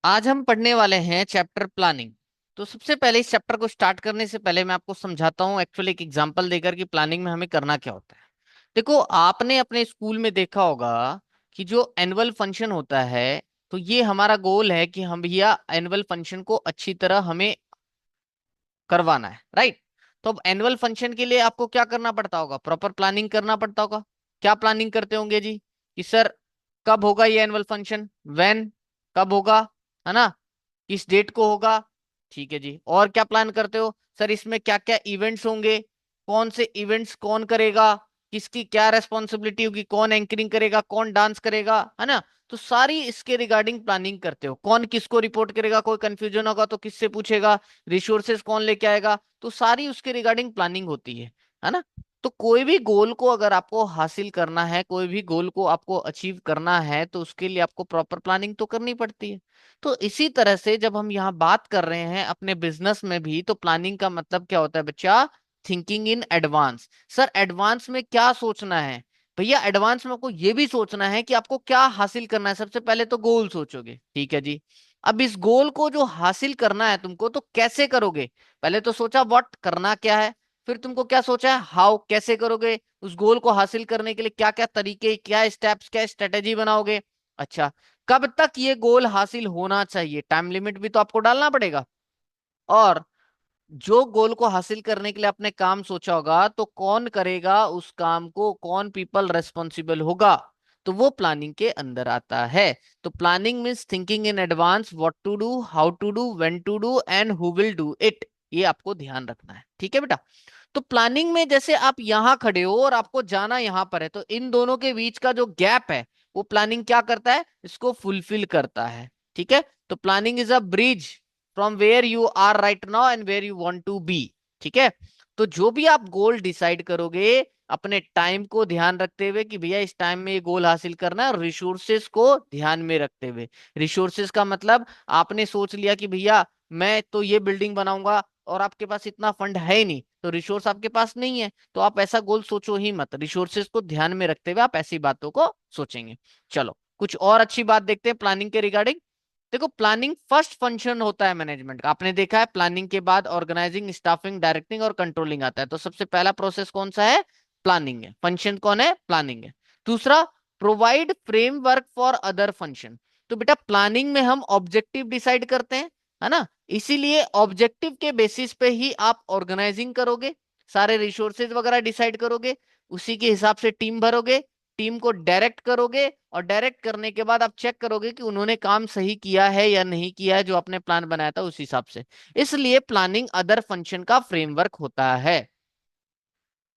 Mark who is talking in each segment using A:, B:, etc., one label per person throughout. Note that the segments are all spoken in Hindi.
A: आज हम पढ़ने वाले हैं चैप्टर प्लानिंग। तो सबसे पहले इस चैप्टर को स्टार्ट करने से पहले मैं आपको समझाता हूँ एक्चुअली एक एग्जांपल देकर कि प्लानिंग में हमें करना क्या होता है। देखो, आपने अपने स्कूल में देखा होगा कि जो एनुअल फंक्शन होता है, तो ये हमारा गोल है कि हम भैया एनुअल फंक्शन को अच्छी तरह हमें करवाना है, राइट। तो अब एनुअल फंक्शन के लिए आपको क्या करना पड़ता होगा? प्रॉपर प्लानिंग करना पड़ता होगा। क्या प्लानिंग करते होंगे जी? कि सर, कब होगा ये एनुअल फंक्शन, व्हेन, कब होगा, है ना, किस डेट को होगा। ठीक है जी। और क्या प्लान करते हो? सर, इसमें क्या क्या इवेंट्स होंगे, कौन से इवेंट्स कौन करेगा, किसकी क्या रेस्पॉन्सिबिलिटी होगी, कौन एंकरिंग करेगा, कौन डांस करेगा, है ना। तो सारी इसके रिगार्डिंग प्लानिंग करते हो। कौन किसको रिपोर्ट करेगा, कोई कंफ्यूजन होगा तो किससे पूछेगा, रिसोर्सेज कौन लेके आएगा, तो सारी उसके रिगार्डिंग प्लानिंग होती है ना। तो कोई भी गोल को अगर आपको हासिल करना है, कोई भी गोल को आपको अचीव करना है, तो उसके लिए आपको प्रॉपर प्लानिंग तो करनी पड़ती है। तो इसी तरह से जब हम यहाँ बात कर रहे हैं अपने बिजनेस में भी, तो प्लानिंग का मतलब क्या होता है बच्चा? Thinking in advance. Sir, advance में क्या सोचना है? भैया एडवांस में आपको ये भी सोचना है कि आपको क्या हासिल करना है। सबसे पहले तो गोल सोचोगे, ठीक है जी। अब इस गोल को जो हासिल करना है तुमको, तो कैसे करोगे? पहले तो सोचा व्हाट, करना क्या है। फिर तुमको क्या सोचा है, हाउ, कैसे करोगे उस गोल को हासिल करने के लिए, क्या क्या तरीके, क्या स्टेप्स, क्या स्ट्रेटेजी बनाओगे। अच्छा, कब तक ये गोल हासिल होना चाहिए, टाइम लिमिट भी तो आपको डालना पड़ेगा। और जो गोल को हासिल करने के लिए आपने काम सोचा होगा, तो कौन करेगा उस काम को, कौन पीपल रेस्पॉन्सिबल होगा, तो वो प्लानिंग के अंदर आता है। तो planning means thinking in advance, what to do, how to do, when to do and who will do it. ये आपको ध्यान रखना है, ठीक है बेटा। तो प्लानिंग में जैसे आप यहां खड़े हो और आपको जाना यहां पर है, तो इन दोनों के बीच का जो गैप है, वो प्लानिंग क्या करता है? इसको फुलफिल करता है, ठीक है। तो planning is a bridge from where you are right now and where you want to be, ठीक है। तो जो भी आप गोल डिसाइड करोगे, अपने टाइम को ध्यान रखते हुए कि भैया इस टाइम में ये गोल हासिल करना है, रिसोर्सेस को ध्यान में रखते हुए। रिसोर्सेस का मतलब, आपने सोच लिया कि भैया मैं तो ये बिल्डिंग बनाऊंगा, और आपके पास इतना फंड है ही नहीं, तो रिसोर्स आपके पास नहीं है, तो आप ऐसा गोल सोचो ही मत। रिसोर्सेस को ध्यान में रखते हुए आप ऐसी बातों को सोचेंगे। चलो, कुछ और अच्छी बात देखते हैं प्लानिंग के रिगार्डिंग। देखो, प्लानिंग फर्स्ट फंक्शन होता है मैनेजमेंट का। आपने देखा है प्लानिंग के बाद ऑर्गेनाइजिंग, स्टाफिंग, डायरेक्टिंग और कंट्रोलिंग आता है। तो सबसे पहला प्रोसेस कौन सा है? प्लानिंग है। फंक्शन कौन है? प्लानिंग है। दूसरा, provide framework for other function. तो बेटा प्लानिंग में हम ऑब्जेक्टिव डिसाइड करते हैं, है ना। इसीलिए ऑब्जेक्टिव के बेसिस पे ही आप ऑर्गेनाइजिंग करोगे, सारे रिसोर्सेज वगैरह डिसाइड करोगे, उसी के हिसाब से टीम भरोगे, टीम को डायरेक्ट करोगे, और डायरेक्ट करने के बाद आप चेक करोगे कि उन्होंने काम सही किया है या नहीं किया है, जो आपने प्लान बनाया था उस हिसाब से। इसलिए प्लानिंग अदर फंक्शन का फ्रेमवर्क होता है।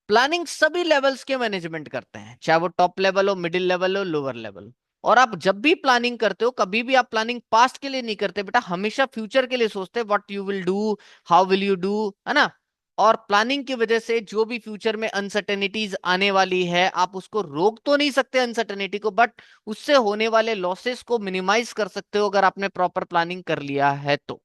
A: प्लानिंग सभी लेवल्स के मैनेजमेंट करते हैं, चाहे वो टॉप लेवल हो, मिडिल लेवल हो, लोअर लेवल हो। और आप जब भी प्लानिंग करते हो, कभी भी आप प्लानिंग पास्ट के लिए नहीं करते बेटा, हमेशा फ्यूचर के लिए सोचते हैं, what you will do, how will you do, है ना। और प्लानिंग की वजह से जो भी फ्यूचर में अनसर्टेनिटीज आने वाली है, आप उसको रोक तो नहीं सकते अनसर्टेनिटी को, बट उससे होने वाले लॉसेस को मिनिमाइज कर सकते हो अगर आपने प्रॉपर प्लानिंग कर लिया है तो।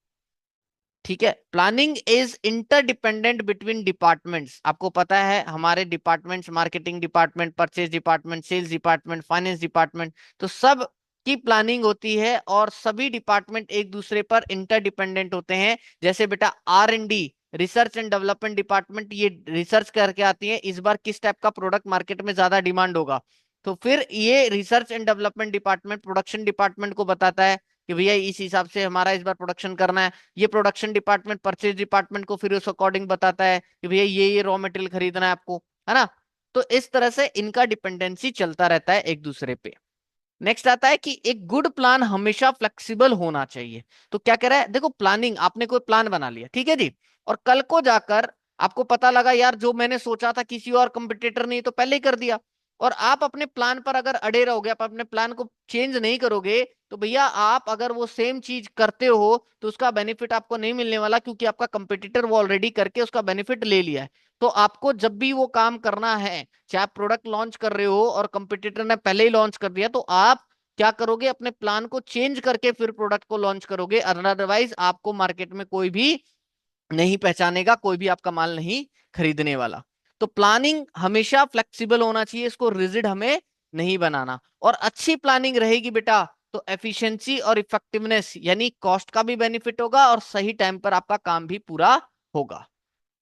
A: ठीक है। Planning is interdependent between departments. आपको पता है हमारे departments, marketing department, purchase department, sales department, finance department, तो सब की प्लानिंग होती है, और सभी डिपार्टमेंट एक दूसरे पर इंटरडिपेंडेंट होते हैं। जैसे बेटा R&D, research and development department, ये रिसर्च करके आती है इस बार किस टाइप का प्रोडक्ट मार्केट में ज्यादा डिमांड होगा, तो फिर ये research and development department production department को बताता है कि भैया इस हिसाब से हमारा इस बार प्रोडक्शन करना है। ये प्रोडक्शन डिपार्टमेंट परचेज डिपार्टमेंट को फिर उस अकॉर्डिंग बताता है कि भैया ये रॉ मटेरियल खरीदना है आपको, है ना। तो इस तरह से इनका डिपेंडेंसी चलता रहता है एक दूसरे पे। नेक्स्ट आता है कि एक गुड प्लान हमेशा फ्लेक्सिबल होना चाहिए। तो क्या कह रहा है? देखो, प्लानिंग, आपने कोई प्लान बना लिया, ठीक है जी, और कल को जाकर आपको पता लगा यार जो मैंने सोचा था किसी और कंपटीटर ने तो पहले ही कर दिया, और आप अपने प्लान पर अगर अड़े रहोगे, आप अपने प्लान को चेंज नहीं करोगे, तो भैया आप अगर वो सेम चीज करते हो तो उसका बेनिफिट आपको नहीं मिलने वाला, क्योंकि आपका कंपटीटर वो ऑलरेडी करके उसका बेनिफिट ले लिया है। तो आपको जब भी वो काम करना है, चाहे आप प्रोडक्ट लॉन्च कर रहे हो और कंपटीटर ने पहले ही लॉन्च कर दिया, तो आप क्या करोगे? अपने प्लान को चेंज करके फिर प्रोडक्ट को लॉन्च करोगे, अदरवाइज आपको मार्केट में कोई भी नहीं पहचानेगा, कोई भी आपका माल नहीं खरीदने वाला। तो प्लानिंग हमेशा फ्लेक्सिबल होना चाहिए, इसको रिजिड हमें नहीं बनाना। और अच्छी प्लानिंग रहेगी बेटा, तो एफिशिएंसी और इफेक्टिवनेस यानी कॉस्ट का भी बेनिफिट होगा और सही टाइम पर आपका काम भी पूरा होगा।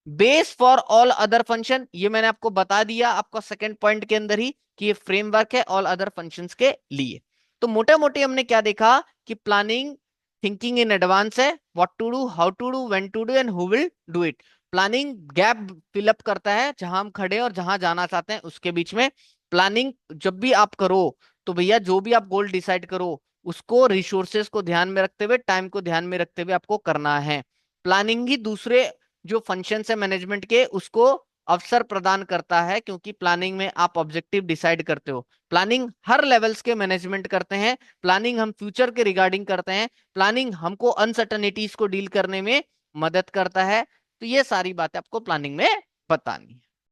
A: Base for all other function, ये मैंने आपको बता दिया आपका सेकंड पॉइंट के अंदर ही कि ये फ्रेमवर्क है ऑल अदर फंक्शंस के लिए। तो मोटा मोटी हमने क्या देखा कि प्लानिंग थिंकिंग इन एडवांस है, what to do, how to do, when to do and who will do it. Planning gap fill up करता है जहां हम खड़े हैं और जहां जाना चाहते हैं उसके बीच में। प्लानिंग जब भी आप करो तो भैया जो भी आप गोल डिसाइड करो उसको रिसोर्सेस को ध्यान में रखते हुए, टाइम को ध्यान में रखते हुए आपको करना है। प्लानिंग ही दूसरे जो फंक्शन है मैनेजमेंट के उसको अवसर प्रदान करता है, क्योंकि प्लानिंग में आप ऑब्जेक्टिव डिसाइड करते हो। प्लानिंग हर लेवल्स के मैनेजमेंट करते हैं, प्लानिंग हम फ्यूचर के रिगार्डिंग करते हैं, प्लानिंग हमको अनसर्टनिटीज को डील करने में मदद करता है। तो ये सारी बातें आपको प्लानिंग में बतानी है।